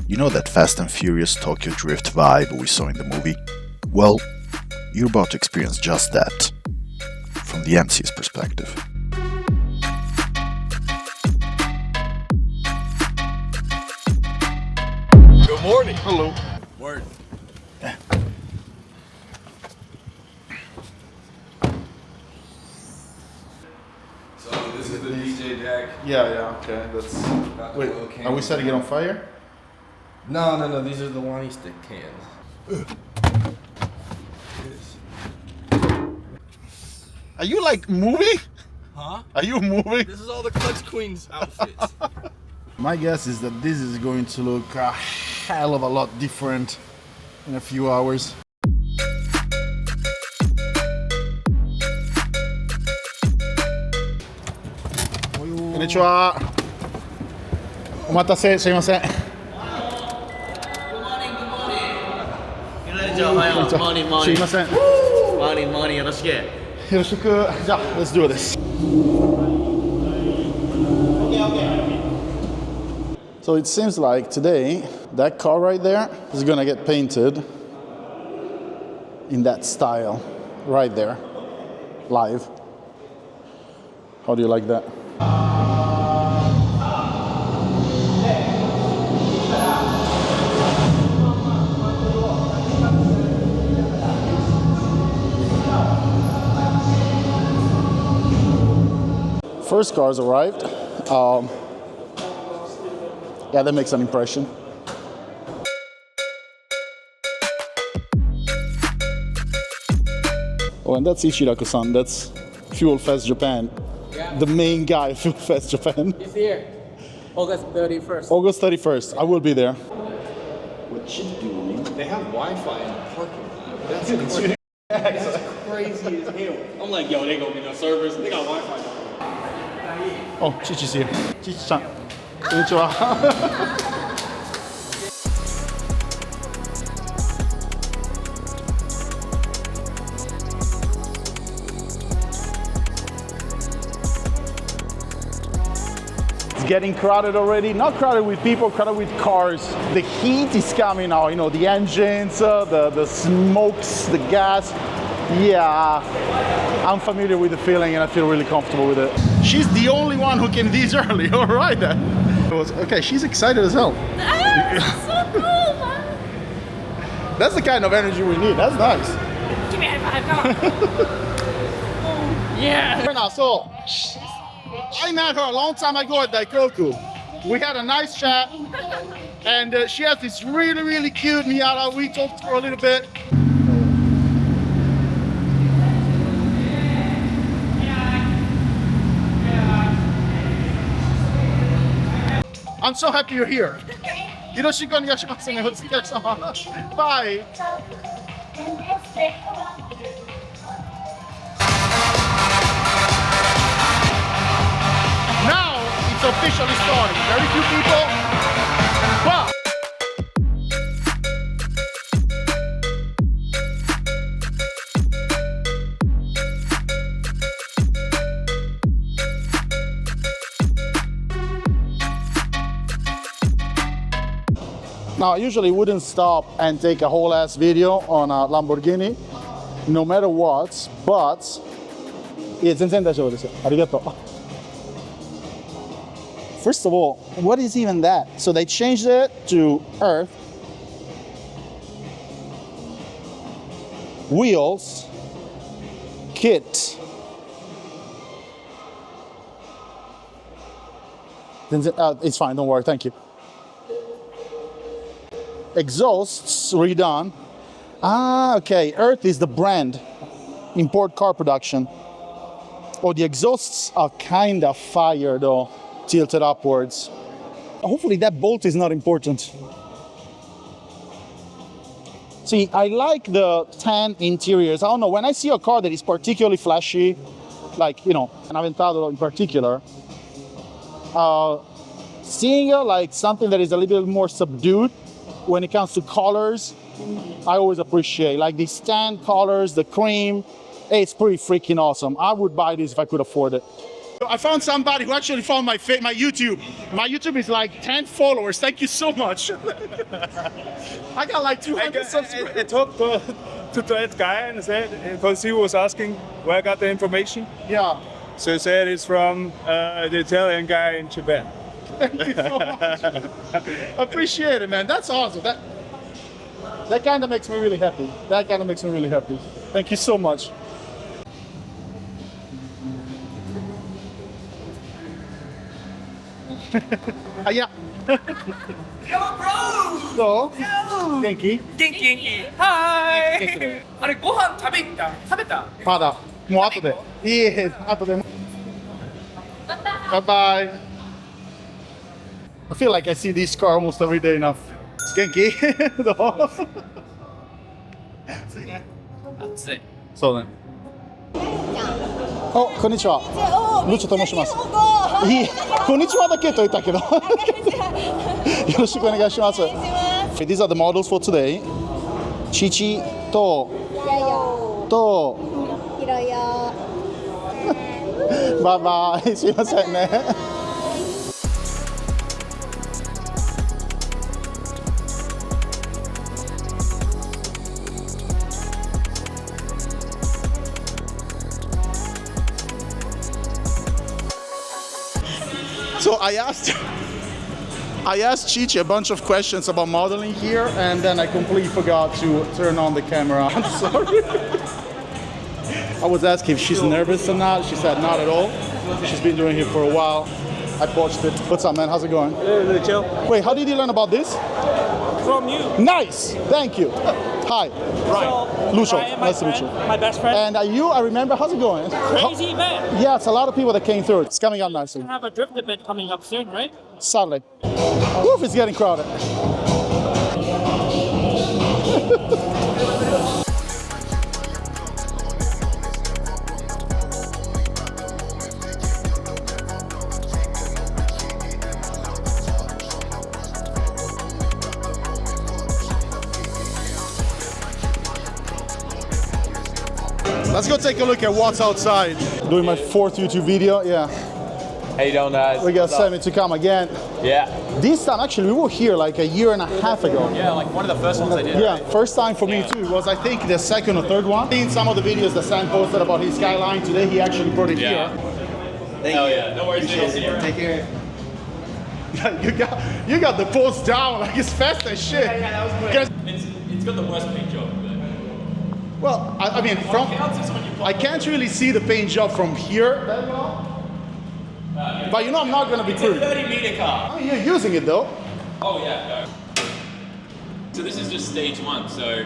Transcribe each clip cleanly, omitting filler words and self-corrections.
You know that Fast and Furious Tokyo Drift vibe we saw in the movie? Well, you're about to experience just that, from the MC's perspective. Good morning. Hello. Word. So this is the DJ deck. Yeah, okay. That's. Wait, are we setting it on fire? No. These are the Lonnie stick cans. Are you like moving? Huh? Are you moving? This is all the Clutch Queens outfits. My guess is that this is going to look a hell of a lot different in a few hours. Konnichiwa. Omatase, sumimasen. Good morning. Sumimasen. Morning. Yoroshiku. Ja, let's do this. So it seems like today, that car right there is gonna get painted in that style, right there, live. How do you like that? First cars arrived. Yeah, that makes an impression. Oh, and that's Ichiraku-san. That's Fuel Fest Japan. Yeah. The main guy of Fuel Fest Japan. It's here, August 31st. August 31st. I will be there. What you doing? They have Wi-Fi in the parking lot. That's crazy as hell. I'm like, yo, they gonna be no servers. They got Wi-Fi. Oh, Chichi's here. Chichi-san. Konnichiwa. It's getting crowded already. Not crowded with people, crowded with cars. The heat is coming now. You know, the engines, the smokes, the gas. Yeah, I'm familiar with the feeling and I feel really comfortable with it. She's the only one who came this early. All right then. Okay, she's excited as hell. So cool, man. That's the kind of energy we need. That's nice. Give me a high five, come on. Yeah. Right now, so I met her a long time ago at Daikoku. We had a nice chat, and she has this really cute Miata. We talked for a little bit. I'm so happy you're here. Yoroshiku onegaishimasu ne, otsukaresama. Bye. Now it's officially starting. Very few people, but now, I usually wouldn't stop and take a whole ass video on a Lamborghini, no matter what, but first of all, what is even that? So they changed it to Earth, wheels, kit. It's fine, don't worry, thank you. Exhausts redone. Okay, Earth is the brand, import car production. Oh, the exhausts are kind of fire though, tilted upwards. Hopefully that bolt is not important. See, I like the tan interiors. I don't know, when I see a car that is particularly flashy, like, you know, an Aventador in particular, seeing like something that is a little bit more subdued when it comes to colors, I always appreciate. Like these tan colors, the cream, it's pretty freaking awesome. I would buy this if I could afford it. I found somebody who actually found my YouTube. My YouTube is like 10 followers. Thank you so much. I got like 200 subscribers. I talked to that guy and said, because he was asking where I got the information. Yeah. So he said it's from the Italian guy in Japan. Thank you so much. Appreciate it, man. That's awesome. That kind of makes me really happy. That kind of makes me really happy. Thank you so much. Yeah. Yo, bro! So, Yo! 元気? 元気はーいあれ、ご飯食べたまだ。もう後で。いいえ、後で。Bye bye. I feel like I see this car almost every day now. 元気どう暑い。そうね。お、こんにちは。ルチョと申します。いい、こんにちはだけと言ったけど。よろしくお願いします。These are the models for today. 父とひろよ。バイバイ。すいませんね。So I asked Chichi a bunch of questions about modeling here, and then I completely forgot to turn on the camera. I'm sorry. I was asking if she's nervous or not. She said not at all. She's been doing it for a while. I watched it. What's up, man? How's it going? Really chill. Wait, how did you learn about this? From you. Nice. Thank you. Hi. Ryan. Lucio. Ryan, Nice to meet you. My best friend. And you, I remember. How's it going? Crazy event. Yeah, it's a lot of people that came through. It's coming up nicely. We have a drift event coming up soon, right? Sadly. Woof, it's getting crowded. Let's go take a look at what's outside. Doing my 4th YouTube video, yeah. How you doing, guys? We got Sammit to come again. Yeah. This time, actually, we were here like a year and a half ago. Yeah, like one of the first ones I did. Yeah, right? first time for me too. It was, I think, the 2nd or 3rd one. Seen some of the videos that Sam posted about his Skyline. Today, he actually brought it Yeah. here. Hell yeah. No worries, dude. See you. Take care. you got the post down like it's fast as shit. Yeah, that was quick. It's got the worst paint job. Well, I mean, I can't really see the paint job from here that well. But you know I'm not going to be crude. It's a 30-meter car. Oh, you're using it though. Oh yeah, no. So this is just stage 1. So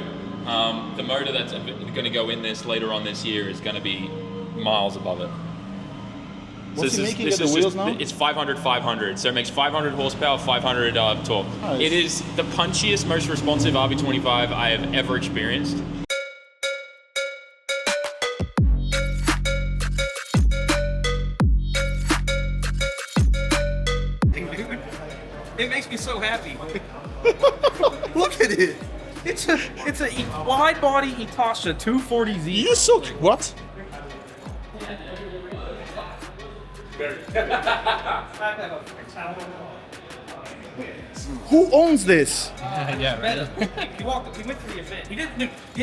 the motor that's going to go in this later on this year is going to be miles above it. What's So he making at the wheels now? It's 500, so it makes 500 horsepower, 500 torque. Nice. It is the punchiest, most responsive RB25 I have ever experienced. It makes me so happy. Look at it. It's a wide body Itasha 240Z. You so what? Who owns this? He went to the event. He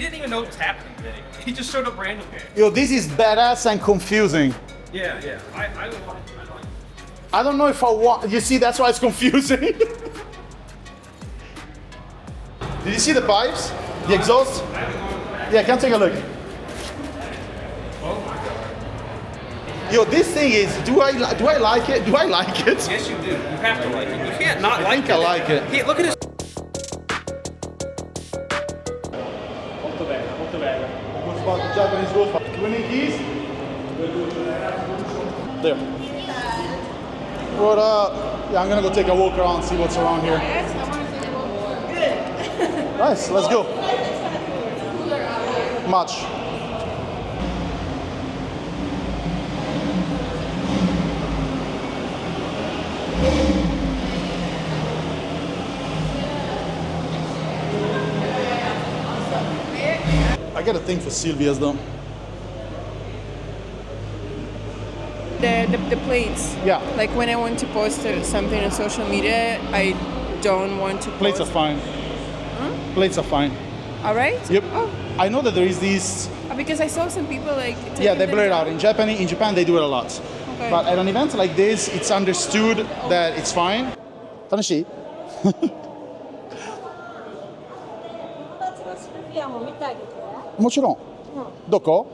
didn't even know what was happening today. He just showed up randomly. Yo, this is badass and confusing. Yeah. I don't know if I want. You see, that's why it's confusing. Did you see the pipes? The exhaust? Yeah, come take a look. Yo, this thing is. Do I like it? Do I like it? Yes, you do. You have to like it. You can't not I like think I like it. Hey, look at his. Japanese ghost. Do we need these? There. What up? Yeah, I'm gonna go take a walk around, see what's around here. Nice, let's go. Much. I got a thing for Silvia's though. The the plates. Yeah. Like when I want to post something on social media, I don't want to post. Plates are fine. Plates are fine. All right? Yep. Oh, I know that there is these. because I saw some people like. Yeah, they taking blur it them out. down. In Japan, they do it a lot. Okay. But at an event like this, it's understood that it's fine. 楽しい？もちろん。どこ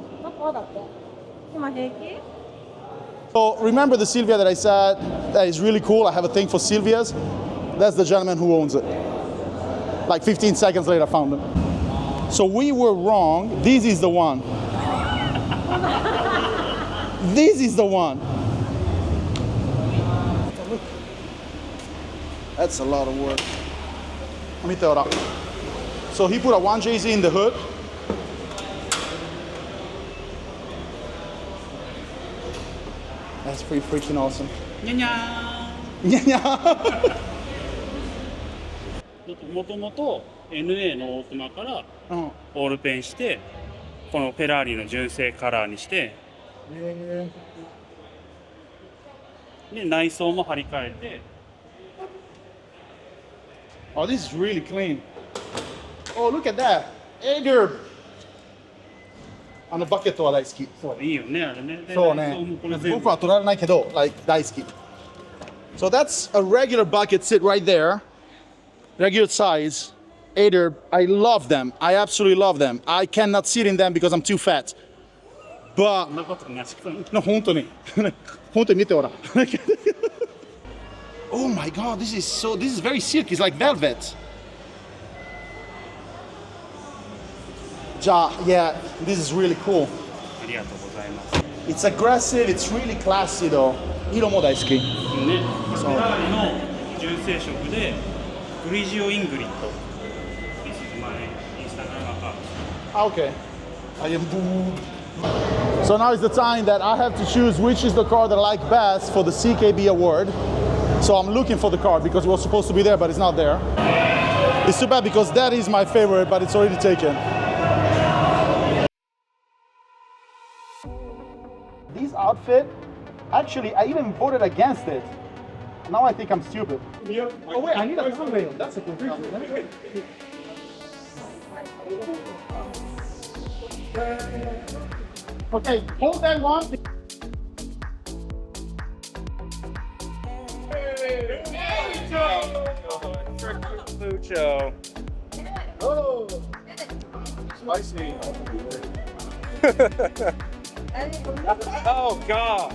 ？So remember the Silvia that I said that is really cool? I have a thing for Silvias. That's the gentleman who owns it. Like 15 seconds later, I found him. So we were wrong. This is the one. This is the one. That's a lot of work. Let me throw it up. So he put a 1JZ in the hood. That's pretty freaking awesome. Yeah. もともと NA の大熊からオールペンしてこのフェラーリの純正カラーにしてで内装も張り替えて Oh, this is really clean. Oh, look at that. Hey, Derb. あのバケットは大好き。いいよねあれね。そうね。僕は取られないけど、like 大好き。So that's a regular bucket sit right there. Regular size. Ader, I love them. I absolutely love them. I cannot sit in them because I'm too fat. But そんなことない。no, 本当に。本当に見てほら。Oh my god, this is very silky. It's like velvet. Yeah, this is really cool. ありがとうございます。 It's aggressive, it's really classy though. 色も大好き。ね、フェラーリの純正色でグリジオイングリッド。This is my Instagram account. Okay. I am boo. So now is the time that I have to choose which is the car that I like best for the CKB award. So I'm looking for the car because it was supposed to be there, but it's not there. It's too bad because that is my favorite, but it's already taken. This outfit, actually, I even voted against it. Now I think I'm stupid. Oh wait, I need a thumbnail. That's a good thing. Okay, hold that one. Lucho. Oh, spicy. Oh God.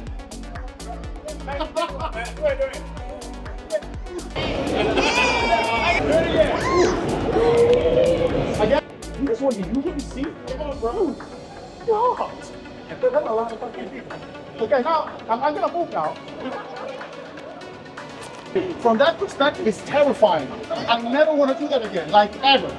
Again, this one you usually see? Come on, bro. God. That's a lot of fucking people. Okay, now I'm gonna move now. From that perspective, it's terrifying. I never want to do that again, like ever.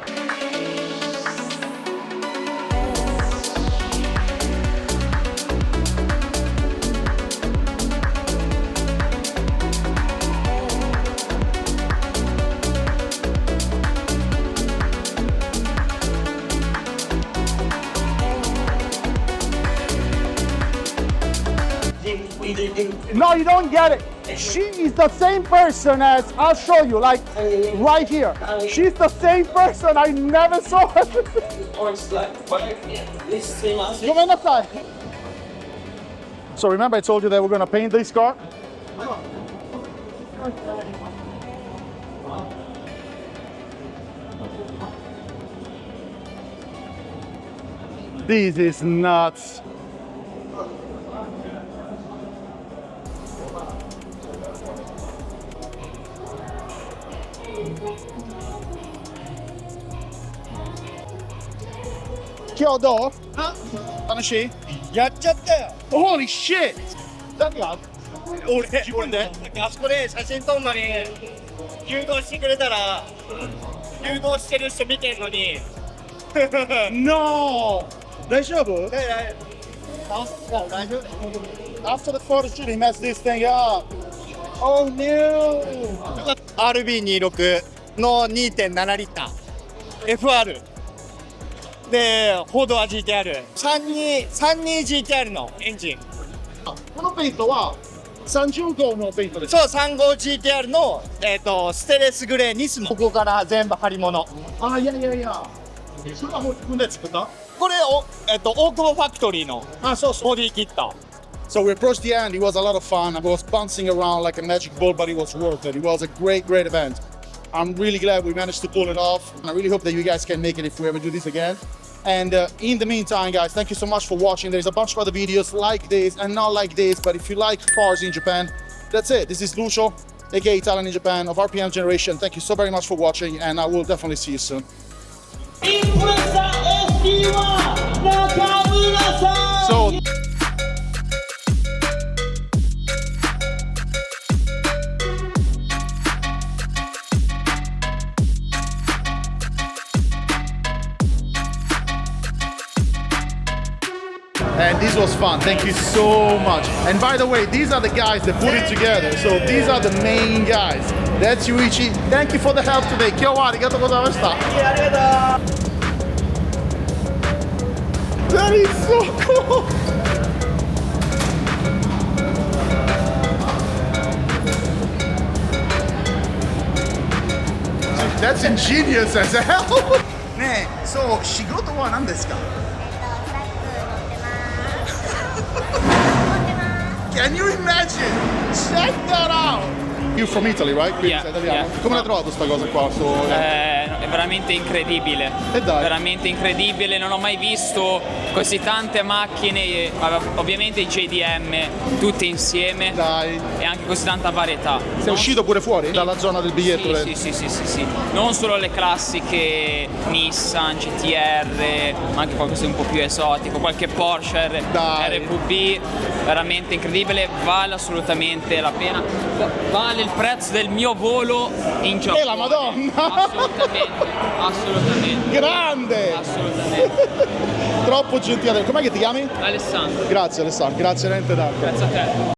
No, you don't get it. She is the same person as, I'll show you, like right here. She's the same person. I never saw her. So remember I told you that we're going to paint this car? This is nuts. Kyodo? Tanashi? やっちゃったよ Holy shit! 何が俺自分であそこで写真撮るのに誘導してくれたら誘導してる人見てんのに No! 大丈夫大丈夫 After the photo shoot, he messed this thing up. Oh no! RB26 の 2.7 リッター FR で4ドア GTR 32GTR のエンジンこのペイントは35のペイントです。そう、35 GTR の、ステレスグレーニスモ。ここから全部貼り物。あ、いや。それはもう自分で作った？これを、大久保ファクトリーのボディキット。So we approached the end. It was a lot of fun. I was bouncing around like a magic ball, but it was worth it. It was a great event. I'm really glad we managed to pull it off. I really hope that you guys can make it if we ever do this again. And in the meantime, guys, thank you so much for watching. There's a bunch of other videos like this and not like this, but if you like cars in Japan, that's it. This is Lucio, aka Italian in Japan of RPM Generation. Thank you so very much for watching, and I will definitely see you soon. So and this was fun. Thank you so much. And by the way, these are the guys that put it together. So these are the main guys. That's Yuichi. Thank you for the help today. Kyo wa arigatou gozaimashita. That is so cool. That's ingenious as hell. ねえ、そう、仕事は何ですか？Can you imagine? Check that out! You're from Italy, right? Quindi sei italiano. Come l'hai trovato sta cosa qua? È veramente incredibile. Veramente incredibile, non ho mai visto così tante macchine, ovviamente i JDM tutte insieme. Dai. E anche così tanta varietà. Sei uscito pure fuori dalla zona del biglietto? Sì. Non solo le classiche Nissan, GTR, ma anche qualcosa di un po' più esotico, qualche Porsche RVB, veramente incredibile, vale assolutamente la pena. Vale il prezzo del mio volo in Giappone. La Madonna! Assolutamente. Grande! Assolutamente. Troppo gentile. Com'è che ti chiami? Alessandro. Grazie Alessandro, grazie veramente tanto. Grazie a te.